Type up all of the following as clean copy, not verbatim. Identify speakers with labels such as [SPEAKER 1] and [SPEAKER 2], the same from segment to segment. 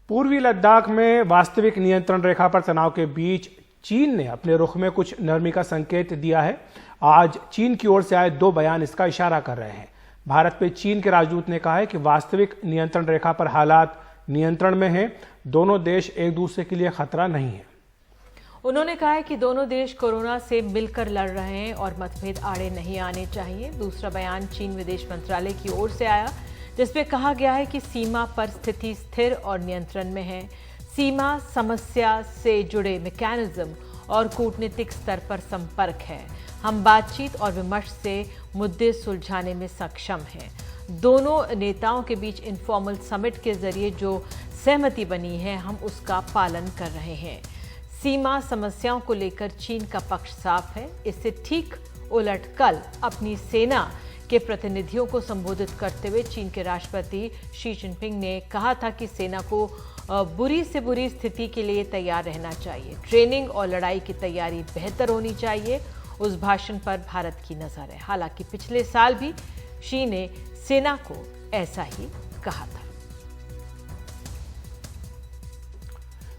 [SPEAKER 1] पूर्वी लद्दाख में वास्तविक नियंत्रण रेखा पर तनाव के बीच चीन ने अपने रुख में कुछ नरमी का संकेत दिया है। आज चीन की ओर से आए दो बयान इसका इशारा कर रहे हैं। भारत पे चीन के राजदूत ने कहा है कि वास्तविक नियंत्रण रेखा पर हालात नियंत्रण में हैं। दोनों देश एक दूसरे के लिए खतरा नहीं है।
[SPEAKER 2] उन्होंने कहा है कि दोनों देश कोरोना से मिलकर लड़ रहे हैं और मतभेद आड़े नहीं आने चाहिए। दूसरा बयान चीन विदेश मंत्रालय की ओर से आया, जिसमें कहा गया है कि सीमा पर स्थिति स्थिर और नियंत्रण में है। सीमा समस्या से जुड़े मैकेनिज्म और कूटनीतिक स्तर पर संपर्क है। हम बातचीत और विमर्श से मुद्दे सुलझाने में सक्षम हैं। दोनों नेताओं के बीच इनफॉर्मल समिट के जरिए जो सहमति बनी है, हम उसका पालन कर रहे हैं। सीमा समस्याओं को लेकर चीन का पक्ष साफ है। इससे ठीक उलट कल अपनी सेना के प्रतिनिधियों को संबोधित करते हुए चीन के राष्ट्रपति शी जिनपिंग ने कहा था कि सेना को बुरी से बुरी स्थिति के लिए तैयार रहना चाहिए। ट्रेनिंग और लड़ाई की तैयारी बेहतर होनी चाहिए। उस भाषण पर भारत की नजर है। हालांकि पिछले साल भी शी ने सेना को ऐसा ही कहा था।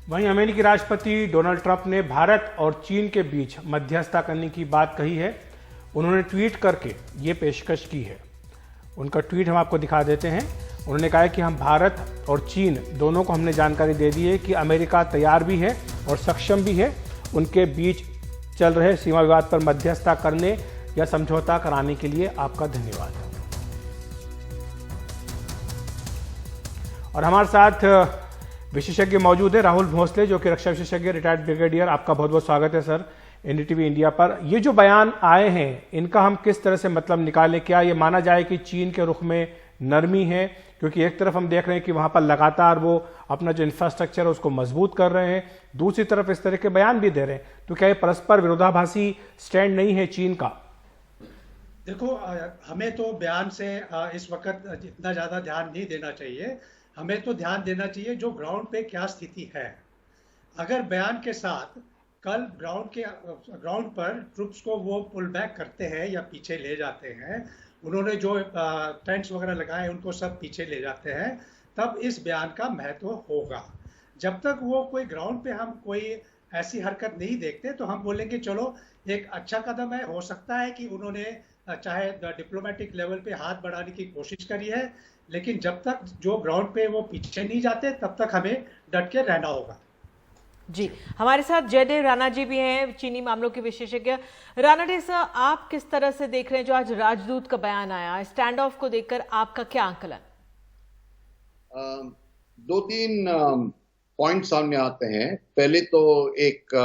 [SPEAKER 1] वहीं अमेरिकी राष्ट्रपति डोनाल्ड ट्रंप ने भारत और चीन के बीच मध्यस्थता करने की बात कही है। उन्होंने ट्वीट करके ये पेशकश की है। उनका ट्वीट हम आपको दिखा देते हैं। उन्होंने कहा है कि हम भारत और चीन दोनों को हमने जानकारी दे दी है कि अमेरिका तैयार भी है और सक्षम भी है उनके बीच चल रहे सीमा विवाद पर मध्यस्थता करने या समझौता कराने के लिए। आपका धन्यवाद। और हमारे साथ विशेषज्ञ मौजूद है राहुल भोसले, जो कि रक्षा विशेषज्ञ, रिटायर्ड ब्रिगेडियर। आपका बहुत बहुत स्वागत है सर एनडीटीवी इंडिया पर। ये जो बयान आए हैं, इनका हम किस तरह से मतलब निकालें? क्या ये माना जाए कि चीन के रुख में नरमी है? क्योंकि एक तरफ हम देख रहे हैं कि वहां पर लगातार वो अपना जो इंफ्रास्ट्रक्चर है उसको मजबूत कर रहे हैं, दूसरी तरफ इस तरह के बयान भी दे रहे हैं। तो क्या ये परस्पर विरोधाभासी स्टैंड नहीं है चीन का?
[SPEAKER 3] देखो, हमें तो बयान से इस वक्त इतना ज्यादा ध्यान नहीं देना चाहिए। हमें तो ध्यान देना चाहिए जो ग्राउंड पे क्या स्थिति है। अगर बयान के साथ कल ग्राउंड पर ट्रुप्स को वो पुल बैक करते हैं या पीछे ले जाते हैं, उन्होंने जो टेंट्स वगैरह लगाए उनको सब पीछे ले जाते हैं, तब इस बयान का महत्व होगा। जब तक वो कोई ग्राउंड पे हम कोई ऐसी हरकत नहीं देखते तो हम बोलेंगे चलो एक अच्छा कदम है। हो सकता है कि उन्होंने चाहे डिप्लोमेटिक लेवल पे हाथ बढ़ाने की कोशिश करी है, लेकिन जब तक जो ग्राउंड पे वो पीछे नहीं जाते तब तक हमें डट के रहना होगा।
[SPEAKER 2] जी, हमारे साथ जयदेव राणा जी भी हैं, चीनी मामलों के विशेषज्ञ। राणा जी सर, आप किस तरह से देख रहे हैं जो आज राजदूत का बयान आया, स्टैंड ऑफ को देखकर आपका क्या आंकलन?
[SPEAKER 4] दो तीन पॉइंट सामने आते हैं। पहले तो एक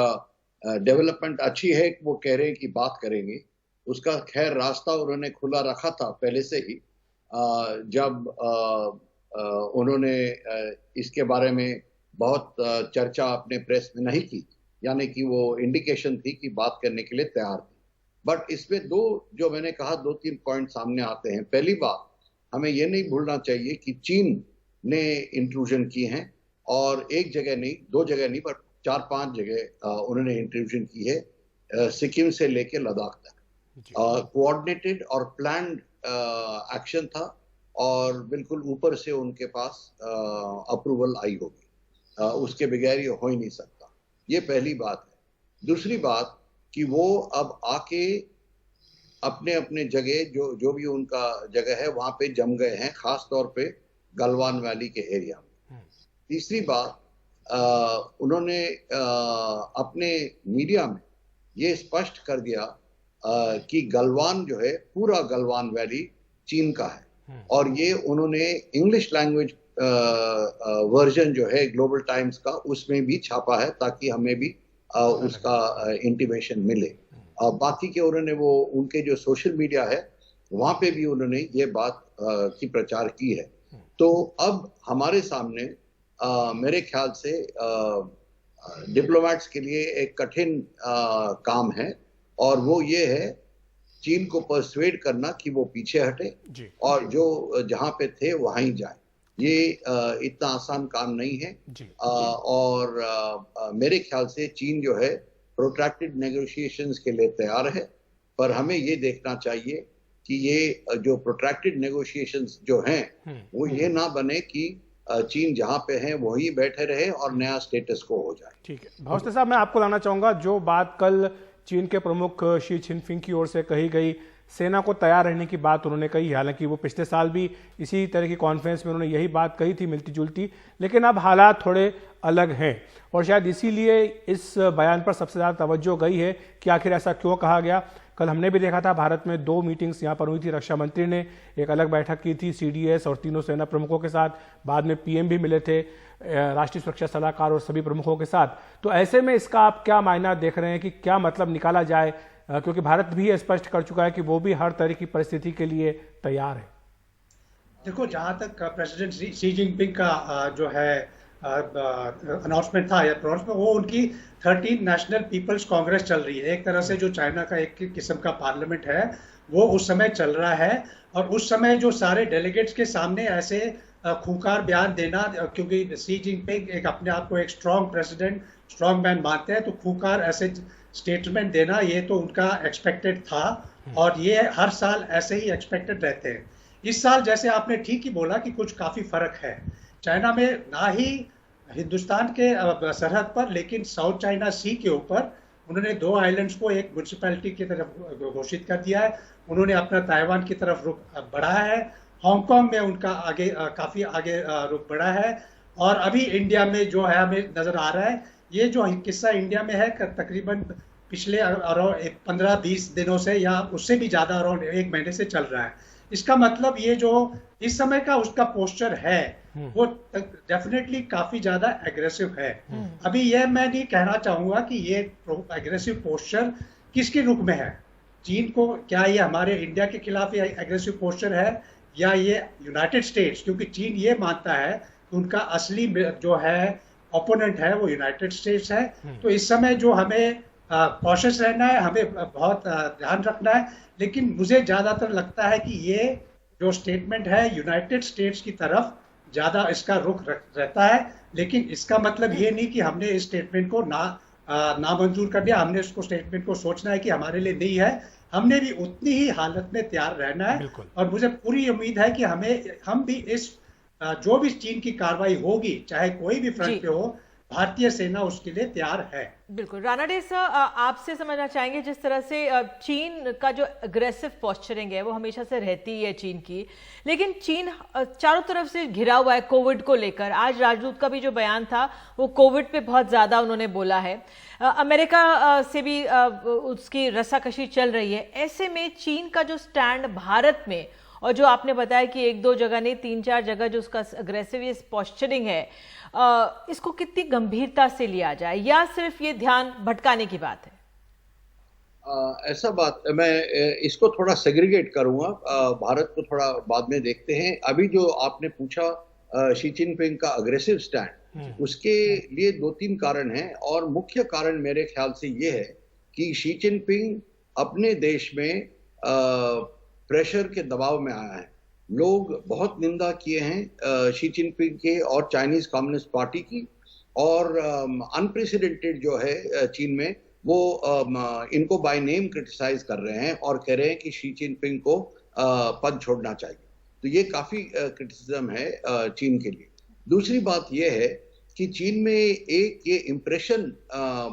[SPEAKER 4] डेवलपमेंट अच्छी है, वो कह रहे हैं कि बात करेंगे। उसका खैर रास्ता उन्होंने खुला रखा था पहले से ही। जब उन्होंने इसके बारे में बहुत चर्चा अपने प्रेस में नहीं की, यानी कि वो इंडिकेशन थी कि बात करने के लिए तैयार थी। बट इसमें जो मैंने कहा, दो तीन पॉइंट सामने आते हैं। पहली बात, हमें ये नहीं भूलना चाहिए कि चीन ने इंट्रूजन की है, और एक जगह नहीं, दो जगह नहीं, पर 4-5 जगह उन्होंने इंट्रूजन की है, सिक्किम से लेके लद्दाख तक। कोऑर्डिनेटेड और प्लान्ड एक्शन था, और बिल्कुल ऊपर से उनके पास अप्रूवल आई होगी। उसके बगैर ये हो ही नहीं सकता। ये पहली बात है। दूसरी बात कि वो अब आके अपने अपने जगह जो भी उनका जगह है वहां पे जम गए हैं, खास तौर पे गलवान वैली के एरिया में। तीसरी बात, उन्होंने अपने मीडिया में ये स्पष्ट कर दिया कि गलवान जो है, पूरा गलवान वैली चीन का है। और ये उन्होंने इंग्लिश लैंग्वेज वर्जन जो है ग्लोबल टाइम्स का, उसमें भी छापा है, ताकि हमें भी उसका इंटीमेशन मिले। बाकी के उन्होंने वो उनके जो सोशल मीडिया है वहां पे भी उन्होंने ये बात की प्रचार की है। तो अब हमारे सामने मेरे ख्याल से डिप्लोमेट्स के लिए एक कठिन काम है, और वो ये है चीन को परसुएड करना कि वो पीछे हटे और जो जहां पे थे वहां ही जाए। ये इतना आसान काम नहीं है। और मेरे ख्याल से चीन जो है प्रोट्रैक्टेड नेगोशिएशंस के लिए तैयार है, पर हमें ये देखना चाहिए कि ये जो प्रोट्रैक्टेड नेगोशिएशंस जो हैं वो ये ना बने कि चीन जहां पे है वहीं बैठे रहे और नया स्टेटस को हो जाए।
[SPEAKER 1] ठीक है भावस्ते साहब, मैं आपको लाना चाहूंगा, जो बात कल चीन के प्रमुख शी जिनपिंग की ओर से कही गई, सेना को तैयार रहने की बात उन्होंने कही, हालांकि वो पिछले साल भी इसी तरह की कॉन्फ्रेंस में उन्होंने यही बात कही थी मिलती जुलती, लेकिन अब हालात थोड़े अलग हैं और शायद इसीलिए इस बयान पर सबसे ज़्यादा तवज्जो गई है कि आखिर ऐसा क्यों कहा गया। कल हमने भी देखा था भारत में 2 मीटिंग्स यहाँ पर हुई थी, रक्षा मंत्री ने एक अलग बैठक की थी CDS और तीनों सेना प्रमुखों के साथ, बाद में PM भी मिले थे, राष्ट्रीय सुरक्षा सलाहकार और सभी प्रमुखों के साथ। तो ऐसे में इसका आप क्या मायना देख रहे हैं कि क्या मतलब निकाला जाए, क्योंकि भारत भी ये स्पष्ट कर चुका है कि वो भी हर तरह की परिस्थिति के लिए तैयार है।
[SPEAKER 3] देखो, जहां तक प्रेसिडेंट शी जिनपिंग का जो है अनाउंसमेंट था या प्रोन्समेंट, वो उनकी 13 नेशनल पीपल्स कांग्रेस चल रही है। एक तरह से जो चाइना का एक किस्म का पार्लियामेंट है वो उस समय चल रहा है, और उस समय जो सारे डेलीगेट्स के सामने ऐसे खूंखार बयान देना, क्योंकि शी जिनपिंग एक अपने आप को एक स्ट्रॉन्ग प्रेसिडेंट, स्ट्रॉन्ग मैन मानते हैं, तो खूंखार ऐसे स्टेटमेंट देना ये तो उनका एक्सपेक्टेड था, और ये हर साल ऐसे ही एक्सपेक्टेड रहते हैं। इस साल जैसे आपने ठीक ही बोला कि कुछ काफी फर्क है चाइना में, ना ही हिंदुस्तान के सरहद पर, लेकिन साउथ चाइना सी के ऊपर उन्होंने 2 आइलैंड्स को एक म्यूनिसिपैलिटी की तरफ घोषित कर दिया है। उन्होंने अपना ताइवान की तरफ रुख बढ़ाया है, हांगकांग में उनका आगे काफी आगे रुख बढ़ा है, और अभी इंडिया में जो है हमें नजर आ रहा है, ये जो किस्सा इंडिया में है तकरीबन पिछले अराउंड 15-20 दिनों से या उससे भी ज्यादा अराउंड 1 महीने से चल रहा है। इसका मतलब ये जो इस समय का उसका पोस्चर है वो डेफिनेटली काफी ज्यादा एग्रेसिव है। अभी ये मैं नहीं कहना चाहूंगा कि ये एग्रेसिव पोस्चर किसके रुख में है, चीन को, क्या ये हमारे इंडिया के खिलाफ ये एग्रेसिव पोस्चर है या ये यूनाइटेड स्टेट्स, क्योंकि चीन ये मानता है कि उनका असली जो है ओपोनेंट है वो यूनाइटेड स्टेट्स है। तो इस समय जो हमें कॉशियस रहना है, हमें बहुत ध्यान रखना है, लेकिन मुझे ज्यादातर लगता है कि ये जो स्टेटमेंट है यूनाइटेड स्टेट्स की तरफ ज्यादा इसका रुख रहता है। लेकिन इसका मतलब ये नहीं कि हमने इस स्टेटमेंट को नामंजूर कर दिया, हमने इसको स्टेटमेंट को सोचना है कि हमारे लिए नहीं है, हमने भी उतनी ही हालत में तैयार रहना है। और मुझे पूरी उम्मीद है कि हम भी इस जो भी चीन की कार्रवाई होगी, चाहे कोई भी फ्रंट पे हो, भारतीय सेना उसके लिए तैयार है।
[SPEAKER 2] बिल्कुल। राणा डे सर, आपसे समझना चाहेंगे, जिस तरह से चीन का जो अग्रेसिव पोस्चरिंग है वो हमेशा से रहती है चीन की, लेकिन चीन चारों तरफ से घिरा हुआ है कोविड को लेकर। आज राजदूत का भी जो बयान था वो कोविड पे बहुत ज्यादा उन्होंने बोला है, अमेरिका से भी उसकी रस्साकशी चल रही है। ऐसे में चीन का जो स्टैंड भारत में, और जो आपने बताया कि 1-2 जगह नहीं 3-4 जगह जो उसका अग्रेसिव पोस्चरिंग है, इसको कितनी गंभीरता से लिया जाए, या सिर्फ ये ध्यान भटकाने की बात है?
[SPEAKER 4] ऐसा बात, मैं इसको थोड़ा सेग्रीगेट करूंगा, भारत को थोड़ा बाद में देखते हैं। अभी जो आपने पूछा शी जिनपिंग का अग्रेसिव स्टैंड, उसके लिए 2-3 कारण हैं, और मुख्य कारण मेरे ख्याल से ये है कि शी जिनपिंग अपने देश में प्रेशर के दबाव में आया है। लोग बहुत निंदा किए हैं शी जिनपिंग के और चाइनीज कम्युनिस्ट पार्टी की, और अनप्रेसिडेंटेड जो है चीन में, वो इनको बाय नेम क्रिटिसाइज कर रहे हैं और कह रहे हैं कि शी जिनपिंग को पद छोड़ना चाहिए। तो ये काफी क्रिटिसिज्म है चीन के लिए। दूसरी बात ये है कि चीन में एक ये इम्प्रेशन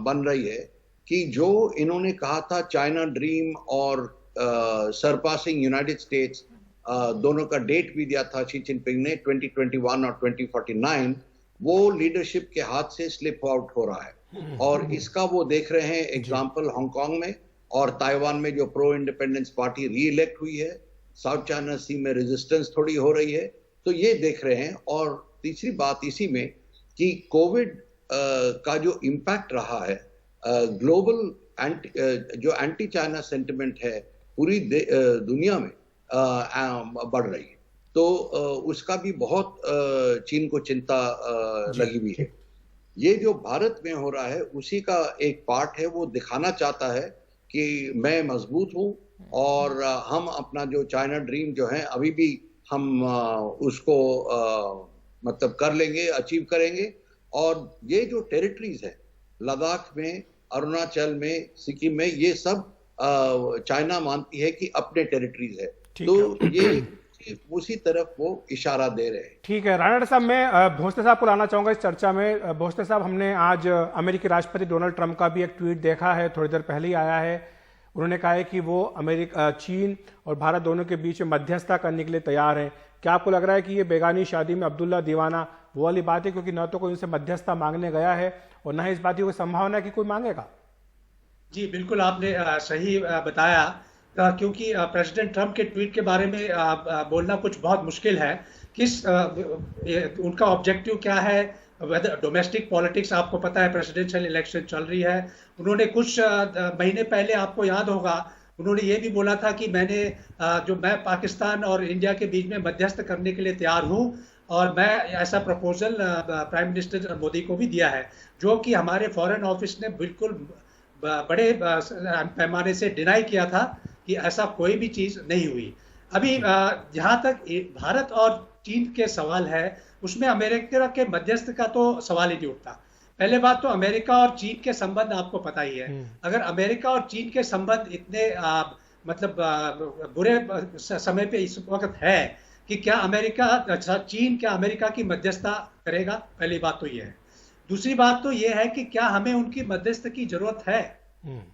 [SPEAKER 4] बन रही है कि जो इन्होंने कहा था चाइना ड्रीम और सरपासिंग यूनाइटेड स्टेट्स, दोनों का डेट भी दिया था शी जिनपिंग ने 2021 और 2049, वो लीडरशिप के हाथ से स्लिप आउट हो रहा है, और इसका वो देख रहे हैं एग्जाम्पल हांगकांग में और ताइवान में जो प्रो इंडिपेंडेंस पार्टी री इलेक्ट हुई है, साउथ चाइना सी में रेजिस्टेंस थोड़ी हो रही है, तो ये देख रहे हैं। और तीसरी बात इसी में कि कोविड का जो इम्पैक्ट रहा है, ग्लोबल जो एंटी चाइना सेंटिमेंट है पूरी दुनिया में बढ़ रही है, तो उसका भी बहुत चीन को चिंता लगी हुई है। ये जो भारत में हो रहा है उसी का एक पार्ट है, वो दिखाना चाहता है कि मैं मजबूत हूँ, और हम अपना जो चाइना ड्रीम जो है अभी भी हम उसको मतलब कर लेंगे, अचीव करेंगे। और ये जो टेरिटरीज है लद्दाख में, अरुणाचल में, सिक्किम में, ये सब चाइना मानती है कि अपने टेरिटरीज है। तो ये उसी तरफ वो इशारा दे रहे हैं।
[SPEAKER 1] ठीक है राणा साहब, मैं भोसले साहब को लाना चाहूंगा इस चर्चा में। भोसले साहब, हमने आज अमेरिकी राष्ट्रपति डोनाल्ड ट्रंप का भी एक ट्वीट देखा है, थोड़ी देर पहले ही आया है। उन्होंने कहा है कि वो चीन और भारत दोनों के बीच में मध्यस्थता करने के लिए तैयार है। क्या आपको लग रहा है कि ये बेगानी शादी में अब्दुल्ला दीवाना वो वाली बात है, क्योंकि न तो कोई उनसे मध्यस्थता मांगने गया है और न ही इस बात की कोई संभावना है कि कोई मांगेगा?
[SPEAKER 3] जी बिल्कुल, आपने सही बताया, क्योंकि प्रेसिडेंट ट्रंप के ट्वीट के बारे में बोलना कुछ बहुत मुश्किल है। उनका ऑब्जेक्टिव क्या है, डोमेस्टिक पॉलिटिक्स, आपको पता है प्रेसिडेंशियल इलेक्शन चल रही है। उन्होंने कुछ महीने पहले, आपको याद होगा, उन्होंने ये भी बोला था कि मैं पाकिस्तान और इंडिया के बीच में मध्यस्थ करने के लिए तैयार हूँ, और मैं ऐसा प्रपोजल प्राइम मिनिस्टर मोदी को भी दिया है, जो कि हमारे फॉरेन ऑफिस ने बिल्कुल बड़े पैमाने से डिनाई किया था कि ऐसा कोई भी चीज नहीं हुई। अभी जहां तक भारत और चीन के सवाल है, उसमें अमेरिका के मध्यस्थ का तो सवाल ही नहीं उठता। पहले बात तो अमेरिका और चीन के संबंध आपको पता ही है। अगर अमेरिका और चीन के संबंध इतने बुरे समय पे इस वक्त है कि चीन क्या अमेरिका की मध्यस्थता करेगा, पहली बात तो ये है। दूसरी बात तो ये है कि क्या हमें उनकी मध्यस्थ की जरूरत है?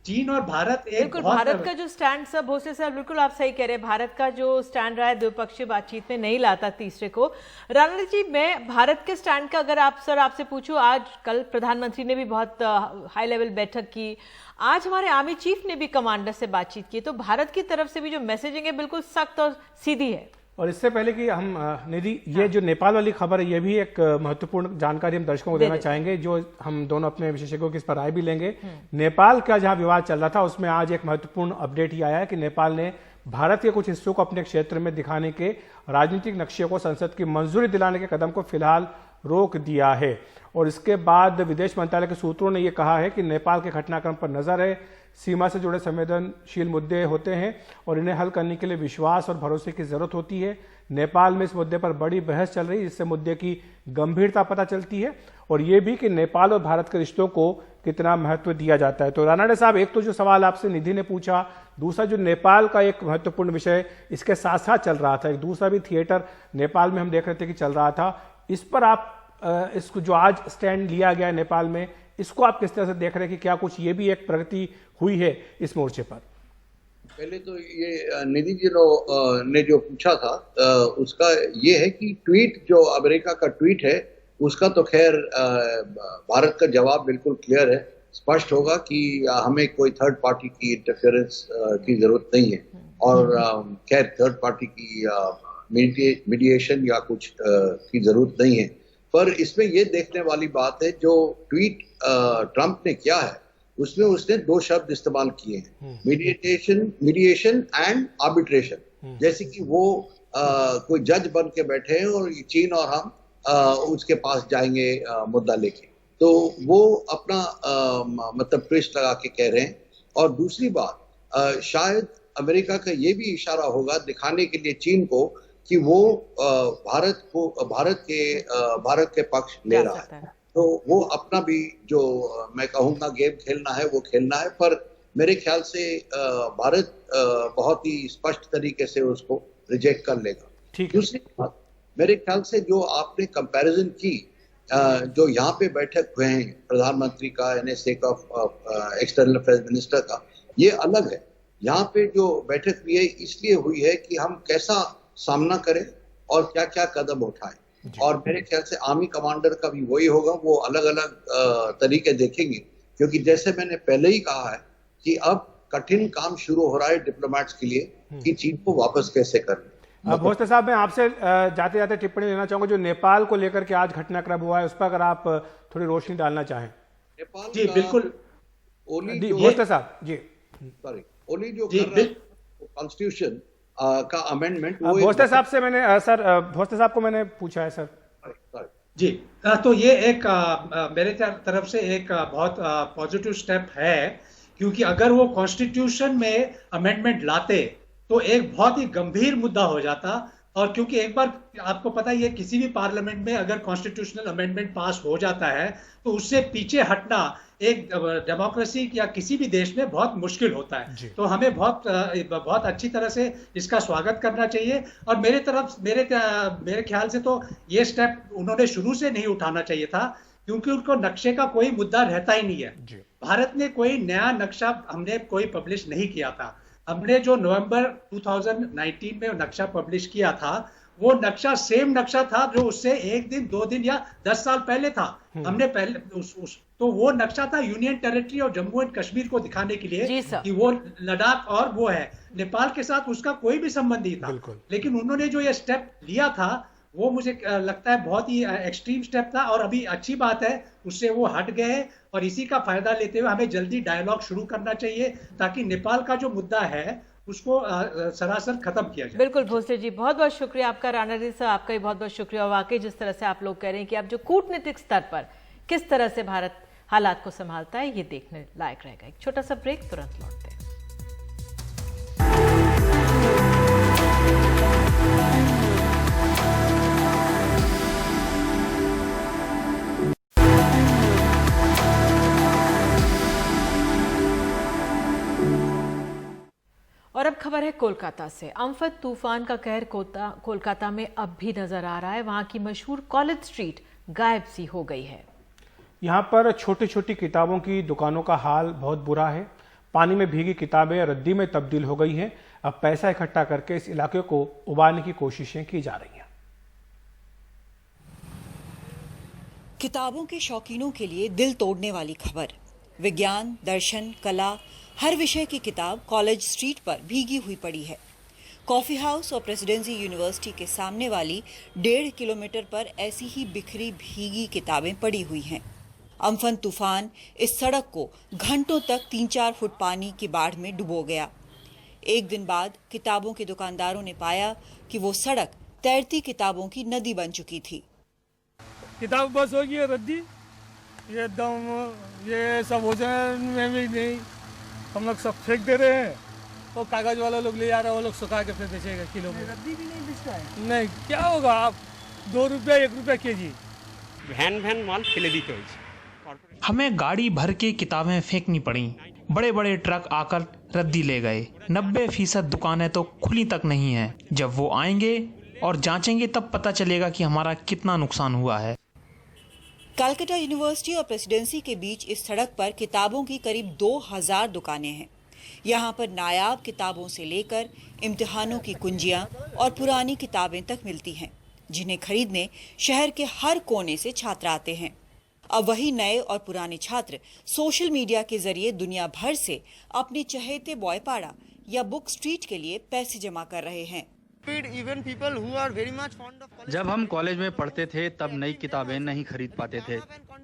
[SPEAKER 3] चीन और भारत
[SPEAKER 2] बिल्कुल, भारत का जो स्टैंड, सब भोसले साहब बिल्कुल आप सही कह रहे हैं, भारत का जो स्टैंड रहा है द्विपक्षीय बातचीत में नहीं लाता तीसरे को। राणा जी, मैं भारत के स्टैंड का अगर आपसे पूछूं, आज कल प्रधानमंत्री ने भी बहुत हाई लेवल बैठक की, आज हमारे आर्मी चीफ ने भी कमांडर से बातचीत की, तो भारत की तरफ से भी जो मैसेजिंग है बिल्कुल सख्त और सीधी है।
[SPEAKER 1] और इससे पहले कि हम निधि, ये जो नेपाल वाली खबर है, ये भी एक महत्वपूर्ण जानकारी हम दर्शकों को देना चाहेंगे, जो हम दोनों अपने विशेषज्ञों की इस पर राय भी लेंगे। नेपाल का जहां विवाद चल रहा था, उसमें आज एक महत्वपूर्ण अपडेट ही आया है कि नेपाल ने भारत के कुछ हिस्सों को अपने क्षेत्र में दिखाने के राजनीतिक नक्शे को संसद की मंजूरी दिलाने के कदम को फिलहाल रोक दिया है। और इसके बाद विदेश मंत्रालय के सूत्रों ने यह कहा है कि नेपाल के घटनाक्रम पर नजर है, सीमा से जुड़े संवेदनशील मुद्दे होते हैं और इन्हें हल करने के लिए विश्वास और भरोसे की जरूरत होती है। नेपाल में इस मुद्दे पर बड़ी बहस चल रही है, जिससे मुद्दे की गंभीरता पता चलती है, और ये भी कि नेपाल और भारत के रिश्तों को कितना महत्व दिया जाता है। तो राणा साहब, एक तो जो सवाल आपसे निधि ने पूछा, दूसरा जो नेपाल का एक महत्वपूर्ण विषय इसके साथ साथ चल रहा था, एक दूसरा भी थिएटर नेपाल में हम देख रहे थे कि चल रहा था, इस पर आप इसको जो आज स्टैंड लिया गया है नेपाल में, इसको आप किस तरह से देख रहे हैं कि क्या कुछ ये भी एक प्रगति हुई है इस मोर्चे पर?
[SPEAKER 4] पहले तो ये निधि जी ने जो पूछा था, उसका ये है कि ट्वीट, जो अमेरिका का ट्वीट है, उसका तो खैर भारत का जवाब बिल्कुल क्लियर है, स्पष्ट होगा कि हमें कोई थर्ड पार्टी की इंटरफेरेंस की जरूरत नहीं है, और खैर थर्ड पार्टी की मीडिएशन या कुछ की जरूरत नहीं है। पर इसमें ये देखने वाली बात है, जो ट्वीट ट्रंप ने किया है, उसमें उसने दो शब्द इस्तेमाल किए हैं, मीडिएशन एंड आर्बिट्रेशन। जैसे कि वो कोई जज बन के बैठे हैं और चीन और हम उसके पास जाएंगे मुद्दा लेके, तो वो अपना मतलब ट्विस्ट लगा के कह रहे हैं। और दूसरी बात, शायद अमेरिका का ये भी इशारा होगा दिखाने के लिए चीन को कि वो भारत के पक्ष ले रहा है, तो वो अपना भी जो मैं कहूँगा गेम खेलना है वो खेलना है। पर मेरे ख्याल से भारत बहुत ही स्पष्ट तरीके से उसको रिजेक्ट कर लेगा। दूसरी बात, मेरे ख्याल से जो आपने कंपैरिजन की, जो यहाँ पे बैठक हुए हैं प्रधानमंत्री का, एनएसए का, एक्सटर्नल अफेयर्स मिनिस्टर का, ये अलग है। यहाँ पे जो बैठक हुई है इसलिए हुई है कि हम कैसा सामना करें और क्या क्या कदम उठाएं, और मेरे ख्याल से आर्मी कमांडर का भी वही होगा, वो अलग अलग तरीके देखेंगे, क्योंकि जैसे मैंने पहले ही कहा है कि अब कठिन काम शुरू हो रहा है डिप्लोमेट्स के लिए कि चीन को वापस कैसे करना।
[SPEAKER 1] भोसले साहब, मैं आपसे जाते जाते टिप्पणी लेना चाहूंगा, जो नेपाल को लेकर के आज घटनाक्रम हुआ है, उस पर अगर आप थोड़ी रोशनी डालना चाहें।
[SPEAKER 4] नेपाल
[SPEAKER 3] जी बिल्कुल,
[SPEAKER 1] भोसले साहब जी,
[SPEAKER 4] सॉरी, ओली जो कॉन्स्टिट्यूशन का अमेंडमेंट,
[SPEAKER 1] भोसले साहब से मैंने भोसले साहब को मैंने पूछा है सर
[SPEAKER 3] जी। तो ये एक मेरे तरफ से एक बहुत पॉजिटिव स्टेप है, क्योंकि अगर वो कॉन्स्टिट्यूशन में अमेंडमेंट लाते तो एक बहुत ही गंभीर मुद्दा हो जाता, और क्योंकि एक बार आपको पता ही है किसी भी पार्लियामेंट में अगर कॉन्स्टिट्यूशनल अमेंडमेंट पास हो जाता है तो उससे पीछे हटना एक डेमोक्रेसी या किसी भी देश में बहुत मुश्किल होता है। तो हमें बहुत अच्छी तरह से इसका स्वागत करना चाहिए। और मेरे ख्याल से तो ये स्टेप उन्होंने शुरू से नहीं उठाना चाहिए था, क्योंकि उनको नक्शे का कोई मुद्दा रहता ही नहीं है। भारत ने कोई नया नक्शा हमने कोई पब्लिश नहीं किया था। हमने जो नवंबर 2019 में नक्शा पब्लिश किया था वो नक्शा सेम नक्शा था जो उससे 1 दिन 2 दिन या 10 साल पहले था। हमने पहले तो वो नक्शा था यूनियन टेरिटरी और जम्मू एंड कश्मीर को दिखाने के लिए कि वो लद्दाख और वो है, नेपाल के साथ उसका कोई भी संबंध नहीं था। लेकिन उन्होंने जो ये स्टेप लिया था वो मुझे लगता है बहुत ही एक्सट्रीम स्टेप था, और अभी अच्छी बात है उससे वो हट गए। और इसी का फायदा लेते हुए हमें जल्दी डायलॉग शुरू करना चाहिए ताकि नेपाल का जो मुद्दा है उसको सरासर खत्म किया जाए।
[SPEAKER 2] बिल्कुल भोसले जी, बहुत बहुत शुक्रिया आपका। राणा रेड्डी साहब, आपका भी बहुत बहुत शुक्रिया। और वाकई जिस तरह से आप लोग कह रहे हैं कि अब जो कूटनीतिक स्तर पर किस तरह से भारत हालात को संभालता है, ये देखने लायक रहेगा। एक छोटा सा ब्रेक, तुरंत लौटते हैं। और अब खबर है कोलकाता से। अम्फन तूफान का कहर कोलकाता में अब भी नजर आ रहा है। वहां की मशहूर कॉलेज स्ट्रीट गायब सी हो गई है।
[SPEAKER 1] यहाँ पर छोटी छोटी किताबों की दुकानों का हाल बहुत बुरा है। पानी में भीगी किताबें रद्दी में तब्दील हो गई हैं। अब पैसा इकट्ठा करके इस इलाके को उबारने की कोशिशें की जा रही हैं।
[SPEAKER 5] किताबों के शौकीनों के लिए दिल तोड़ने वाली खबर। विज्ञान, दर्शन, कला, हर विषय की किताब कॉलेज स्ट्रीट पर भीगी हुई पड़ी है। कॉफी हाउस और प्रेसिडेंसी यूनिवर्सिटी के सामने वाली 1.5 किलोमीटर पर ऐसी ही बिखरी भीगी किताबें पड़ी हुई हैं। अम्फन तूफान इस सड़क को घंटों तक 3-4 फुट पानी की बाढ़ में डुबो गया। एक दिन बाद किताबों के दुकानदारों ने पाया कि वो सड़क तैरती किताबों की नदी बन चुकी थी।
[SPEAKER 6] किताब बस हो गई रद्दी, ये एकदम ये सब वजन में भी नहीं, हम लोग सब फेंक दे रहे हैं। वो कागज वाला लोग ले जा रहे हैं, वो लोग सुखा के फिर बेचेगा किलो में। रद्दी भी नहीं बिकता है। नहीं, क्या होगा, आप 2 रुपया 1 रुपया केजी
[SPEAKER 7] ভ্যান মাল ফেলে দিতে হয়েছে।
[SPEAKER 8] हमें गाड़ी भर के किताबें फेंकनी पड़ी। बड़े बड़े ट्रक आकर रद्दी ले गए। 90% दुकानें तो खुली तक नहीं है। जब वो आएंगे और जांचेंगे तब पता चलेगा कि हमारा कितना नुकसान हुआ है।
[SPEAKER 5] कलकत्ता यूनिवर्सिटी और प्रेसिडेंसी के बीच इस सड़क पर किताबों की करीब 2000 दुकानें हैं। यहाँ पर नायाब किताबों से लेकर इम्तिहानों की कुंजियाँ और पुरानी किताबें तक मिलती हैं, जिन्हें खरीदने शहर के हर कोने से छात्र आते हैं। अब वही नए और पुराने छात्र सोशल मीडिया के जरिए दुनिया भर से अपने चहेते बॉयपाड़ा या बुक स्ट्रीट के लिए पैसे जमा कर रहे हैं।
[SPEAKER 9] जब हम कॉलेज में पढ़ते थे तब नई किताबें नहीं खरीद पाते थे,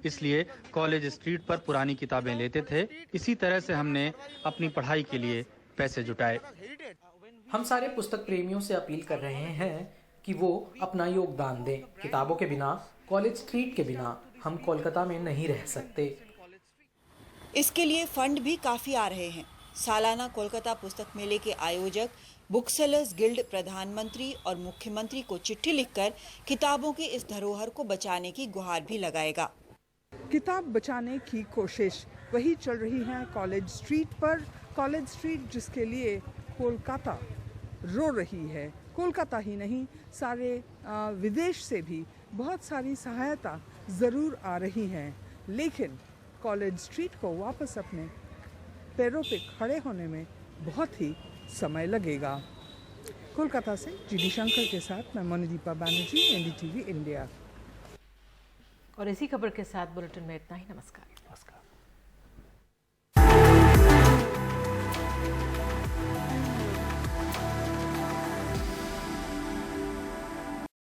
[SPEAKER 9] इसलिए कॉलेज स्ट्रीट पर पुरानी किताबें लेते थे। इसी तरह से हमने अपनी पढ़ाई के लिए पैसे जुटाए।
[SPEAKER 10] हम सारे पुस्तक प्रेमियों से अपील कर रहे हैं कि वो अपना योगदान दें। किताबों के बिना, कॉलेज स्ट्रीट के बिना हम कोलकाता में नहीं रह सकते।
[SPEAKER 5] इसके लिए फंड भी काफी आ रहे हैं। सालाना कोलकाता पुस्तक मेले के आयोजक बुक सेलर्स गिल्ड प्रधानमंत्री और मुख्यमंत्री को चिट्ठी लिखकर किताबों की इस धरोहर को बचाने की गुहार भी लगाएगा।
[SPEAKER 11] किताब बचाने की कोशिश वही चल रही है कॉलेज स्ट्रीट पर। कॉलेज स्ट्रीट जिसके लिए कोलकाता रो रही है। कोलकाता ही नहीं, सारे विदेश से भी बहुत सारी सहायता ज़रूर आ रही है, लेकिन कॉलेज स्ट्रीट को वापस अपने पैरों पे खड़े होने में बहुत ही समय लगेगा। कोलकाता से जीडी शंकर के साथ मैं मोनिदीपा बैनर्जी, एनडीटीवी इंडिया।
[SPEAKER 2] और इसी खबर के साथ बुलेटिन में इतना ही। नमस्कार।